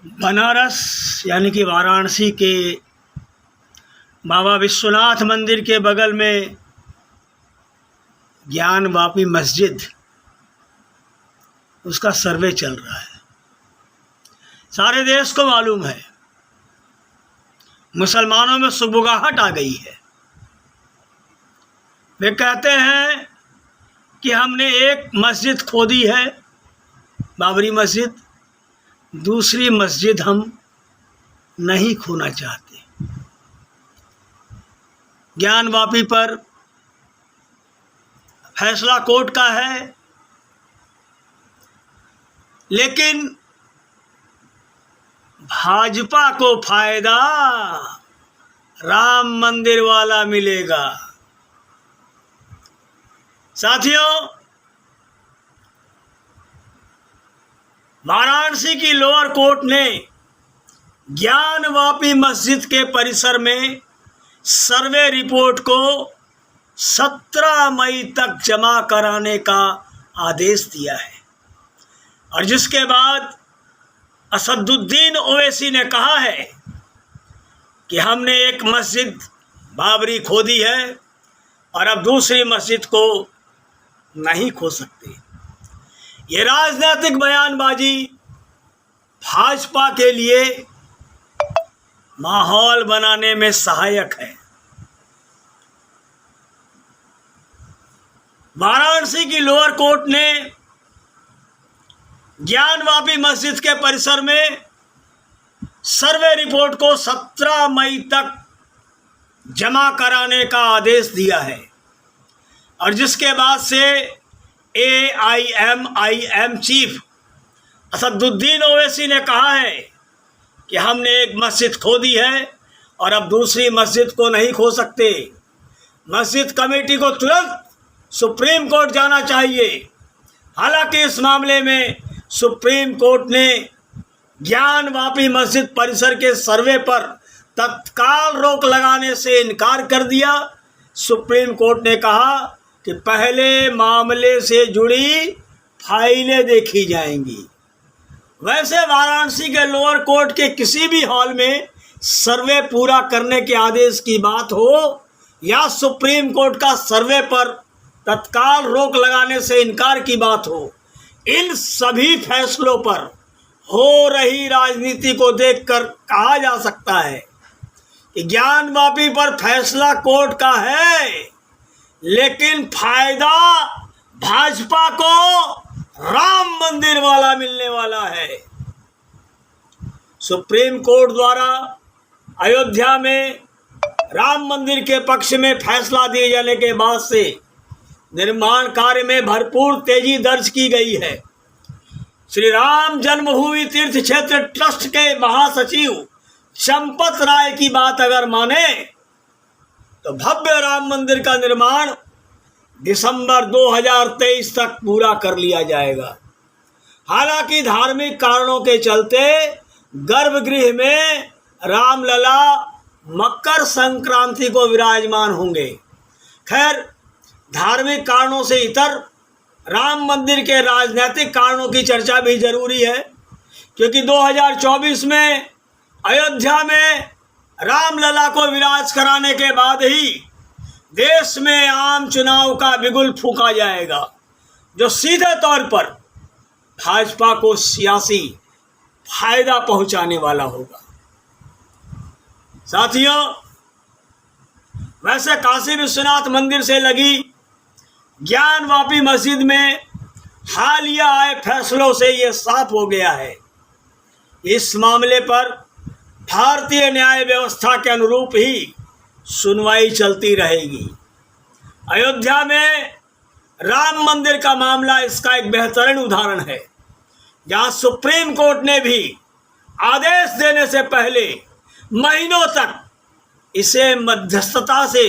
बनारस यानी कि वाराणसी के बाबा विश्वनाथ मंदिर के बगल में ज्ञान वापी मस्जिद, उसका सर्वे चल रहा है। सारे देश को मालूम है, मुसलमानों में सुगबुगाहट आ गई है। वे कहते हैं कि हमने एक मस्जिद खोदी है, बाबरी मस्जिद, दूसरी मस्जिद हम नहीं खोना चाहते। ज्ञान वापी पर फैसला कोर्ट का है, लेकिन भाजपा को फायदा राम मंदिर वाला मिलेगा। साथियों, वाराणसी की लोअर कोर्ट ने ज्ञान वापी मस्जिद के परिसर में सर्वे रिपोर्ट को 17 मई तक जमा कराने का आदेश दिया है, और जिसके बाद असदुद्दीन ओवैसी ने कहा है कि हमने एक मस्जिद बाबरी खोदी है और अब दूसरी मस्जिद को नहीं खो सकते। ये राजनीतिक बयानबाजी भाजपा के लिए माहौल बनाने में सहायक है। वाराणसी की लोअर कोर्ट ने ज्ञान वापी मस्जिद के परिसर में सर्वे रिपोर्ट को 17 मई तक जमा कराने का आदेश दिया है, और जिसके बाद से AIMIM चीफ असदुद्दीन ओवैसी ने कहा है कि हमने एक मस्जिद खोदी है और अब दूसरी मस्जिद को नहीं खो सकते। मस्जिद कमेटी को तुरंत सुप्रीम कोर्ट जाना चाहिए। हालांकि इस मामले में सुप्रीम कोर्ट ने ज्ञान वापी मस्जिद परिसर के सर्वे पर तत्काल रोक लगाने से इनकार कर दिया। सुप्रीम कोर्ट ने कहा कि पहले मामले से जुड़ी फाइलें देखी जाएंगी। वैसे वाराणसी के लोअर कोर्ट के किसी भी हॉल में सर्वे पूरा करने के आदेश की बात हो या सुप्रीम कोर्ट का सर्वे पर तत्काल रोक लगाने से इनकार की बात हो, इन सभी फैसलों पर हो रही राजनीति को देखकर कहा जा सकता है कि ज्ञान वापी पर फैसला कोर्ट का है, लेकिन फायदा भाजपा को राम मंदिर वाला मिलने वाला है। सुप्रीम कोर्ट द्वारा अयोध्या में राम मंदिर के पक्ष में फैसला दिए जाने के बाद से निर्माण कार्य में भरपूर तेजी दर्ज की गई है। श्री राम जन्मभूमि तीर्थ क्षेत्र ट्रस्ट के महासचिव चंपत राय की बात अगर माने तो भव्य राम मंदिर का निर्माण दिसंबर 2023 तक पूरा कर लिया जाएगा। हालांकि धार्मिक कारणों के चलते गर्भगृह में रामलला मकर संक्रांति को विराजमान होंगे। खैर, धार्मिक कारणों से इतर राम मंदिर के राजनीतिक कारणों की चर्चा भी जरूरी है, क्योंकि 2024 में अयोध्या में रामलला को विराज कराने के बाद ही देश में आम चुनाव का बिगुल फूंका जाएगा, जो सीधे तौर पर भाजपा को सियासी फायदा पहुंचाने वाला होगा। साथियों, वैसे काशी विश्वनाथ मंदिर से लगी ज्ञान वापी मस्जिद में हालिया आए फैसलों से ये साफ हो गया है, इस मामले पर भारतीय न्याय व्यवस्था के अनुरूप ही सुनवाई चलती रहेगी। अयोध्या में राम मंदिर का मामला इसका एक बेहतरीन उदाहरण है, जहां सुप्रीम कोर्ट ने भी आदेश देने से पहले महीनों तक इसे मध्यस्थता से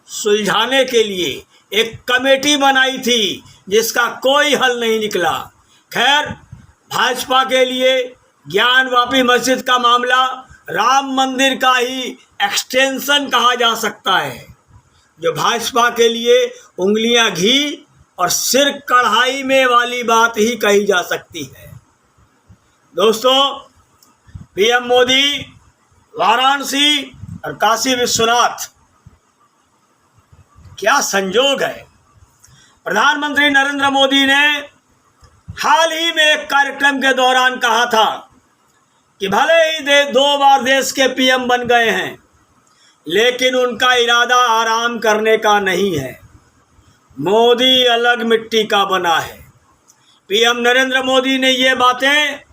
सुलझाने के लिए एक कमेटी बनाई थी, जिसका कोई हल नहीं निकला। खैर, भाजपा के लिए ज्ञान वापी मस्जिद का मामला राम मंदिर का ही एक्सटेंशन कहा जा सकता है, जो भाजपा के लिए उंगलियां घी और सिर कढ़ाई में वाली बात ही कही जा सकती है। दोस्तों, पीएम मोदी वाराणसी और काशी विश्वनाथ, क्या संजोग है। प्रधानमंत्री नरेंद्र मोदी ने हाल ही में एक कार्यक्रम के दौरान कहा था कि भले ही 2 बार देश के पीएम बन गए हैं, लेकिन उनका इरादा आराम करने का नहीं है। मोदी अलग मिट्टी का बना है। पीएम नरेंद्र मोदी ने ये बातें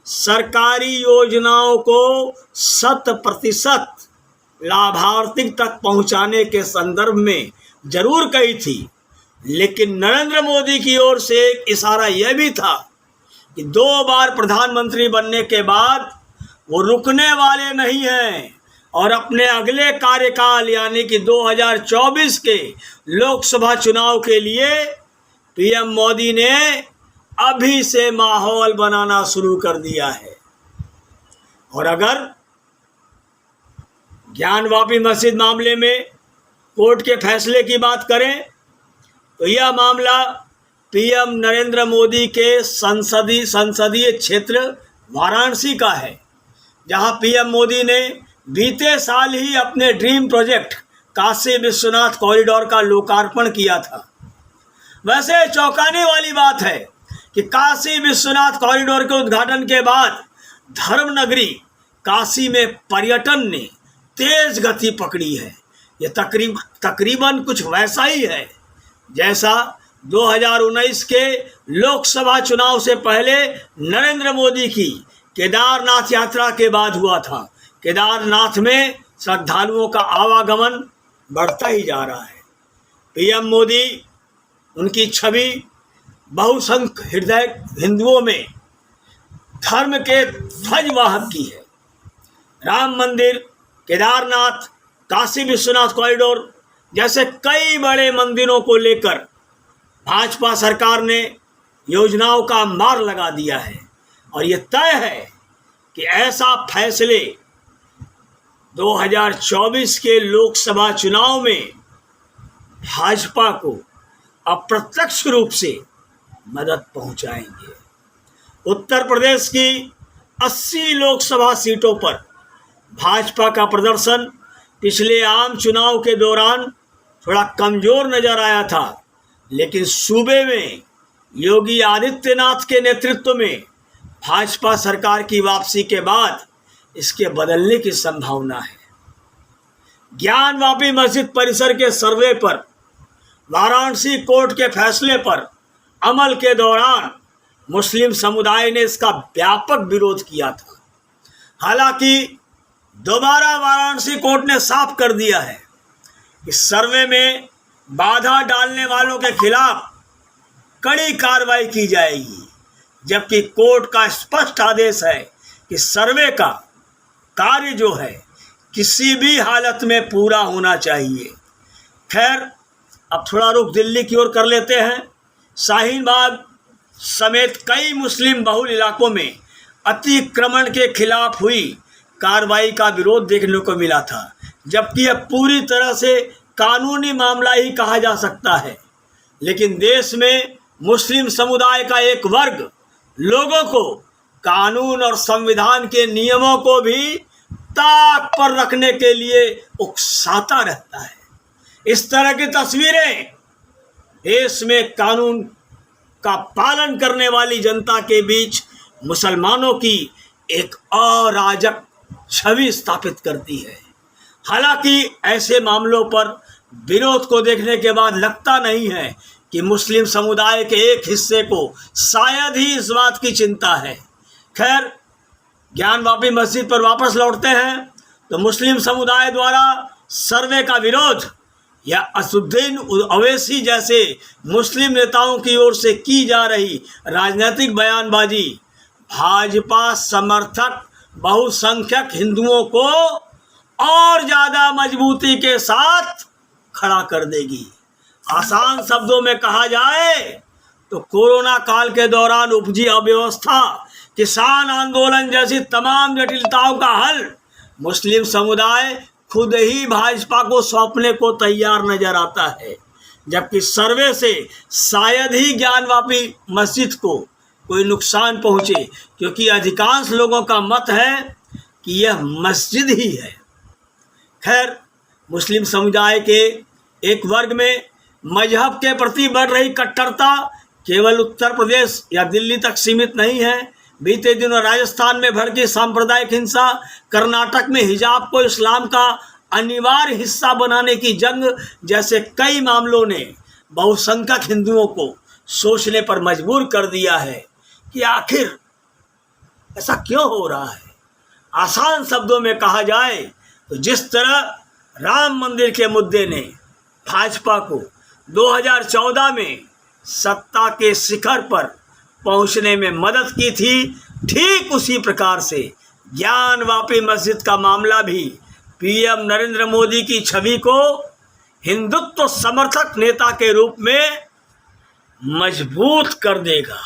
सरकारी योजनाओं को 100% लाभार्थी तक पहुंचाने के संदर्भ में जरूर कही थी, लेकिन नरेंद्र मोदी की ओर से एक इशारा यह भी था कि 2 बार प्रधानमंत्री बनने के बाद वो रुकने वाले नहीं हैं और अपने अगले कार्यकाल यानी कि 2024 के लोकसभा चुनाव के लिए पीएम मोदी ने अभी से माहौल बनाना शुरू कर दिया है। और अगर ज्ञानवापी मस्जिद मामले में कोर्ट के फैसले की बात करें तो यह मामला पीएम नरेंद्र मोदी के संसदीय क्षेत्र वाराणसी का है, जहां पीएम मोदी ने बीते साल ही अपने dream project Kashi Vishwanath corridor का लोकार्पण किया था। वैसे चौंकाने वाली बात है कि काशी विश्वनाथ कॉरिडोर के उद्घाटन के बाद धर्मनगरी काशी में पर्यटन ने तेज गति पकड़ी है। ये तकरीबन कुछ वैसा ही है जैसा 2019 के लोकसभा चुनाव से पहले नरेंद्र मोदी की केदारनाथ यात्रा के बाद हुआ था। केदारनाथ में श्रद्धालुओं का आवागमन बढ़ता ही जा रहा है। पीएम मोदी, उनकी छवि बहुसंख्यक हृदय हिंदुओं में धर्म के ध्वजवाहक की है। राम मंदिर, केदारनाथ, काशी विश्वनाथ कॉरिडोर जैसे कई बड़े मंदिरों को लेकर भाजपा सरकार ने योजनाओं का मार लगा दिया है और ये तय है कि ऐसा फैसले 2024 के लोकसभा चुनाव में भाजपा को अप्रत्यक्ष रूप से मदद पहुंचाएंगे। उत्तर प्रदेश की 80 लोकसभा सीटों पर भाजपा का प्रदर्शन पिछले आम चुनाव के दौरान थोड़ा कमजोर नजर आया था, लेकिन सूबे में योगी आदित्यनाथ के नेतृत्व में भाजपा सरकार की वापसी के बाद इसके बदलने की संभावना है। ज्ञानवापी मस्जिद परिसर के सर्वे पर, वाराणसी कोर्ट के फैसले पर अमल के दौरान मुस्लिम समुदाय ने इसका व्यापक विरोध किया था। हालांकि दोबारा वाराणसी कोर्ट ने साफ कर दिया है कि सर्वे में बाधा डालने वालों के खिलाफ कड़ी कार्रवाई की जाएगी, जबकि कोर्ट का स्पष्ट आदेश है कि सर्वे का कार्य जो है किसी भी हालत में पूरा होना चाहिए। खैर, अब थोड़ा रुख दिल्ली की ओर कर लेते हैं। शाहीन बाग समेत कई मुस्लिम बहुल इलाकों में अतिक्रमण के खिलाफ हुई कार्रवाई का विरोध देखने को मिला था, जबकि यह पूरी तरह से कानूनी मामला ही कहा जा सकता है। लेकिन देश में मुस्लिम समुदाय का एक वर्ग लोगों को कानून और संविधान के नियमों को भी ताक पर रखने के लिए उकसाता रहता है। इस तरह की तस्वीरें देश में कानून का पालन करने वाली जनता के बीच मुसलमानों की एक अराजक छवि स्थापित करती है। हालांकि ऐसे मामलों पर विरोध को देखने के बाद लगता नहीं है कि मुस्लिम समुदाय के एक हिस्से को शायद ही इस बात की चिंता है। खैर, ज्ञानवापी मस्जिद पर वापस लौटते हैं तो मुस्लिम समुदाय द्वारा सर्वे का विरोध या असदुद्दीन ओवैसी जैसे मुस्लिम नेताओं की ओर से की जा रही राजनीतिक बयानबाजी भाजपा समर्थक बहुसंख्यक हिंदुओं को और ज़्यादा मजबूती के साथ खड़ा कर देगी। आसान शब्दों में कहा जाए तो कोरोना काल के दौरान उपजी अव्यवस्था, किसान आंदोलन जैसी तमाम जटिलताओं का हल मुस्लिम समुदाय खुद ही भाजपा को सौंपने को तैयार नजर आता है, जबकि सर्वे से शायद ही ज्ञानवापी मस्जिद को कोई नुकसान पहुंचे, क्योंकि अधिकांश लोगों का मत है कि यह मस्जिद ही है। खैर, मुस्लिम समुदाय के एक वर्ग में मजहब के प्रति बढ़ रही कट्टरता केवल उत्तर प्रदेश या दिल्ली तक सीमित नहीं है। बीते दिनों राजस्थान में भड़की सांप्रदायिक हिंसा, कर्नाटक में हिजाब को इस्लाम का अनिवार्य हिस्सा बनाने की जंग जैसे कई मामलों ने बहुसंख्यक हिंदुओं को सोचने पर मजबूर कर दिया है कि आखिर ऐसा क्यों हो रहा है। आसान शब्दों में कहा जाए तो जिस तरह राम मंदिर के मुद्दे ने भाजपा को 2014 में सत्ता के शिखर पर पहुंचने में मदद की थी, ठीक उसी प्रकार से ज्ञानवापी मस्जिद का मामला भी पीएम नरेंद्र मोदी की छवि को हिंदुत्व समर्थक नेता के रूप में मजबूत कर देगा।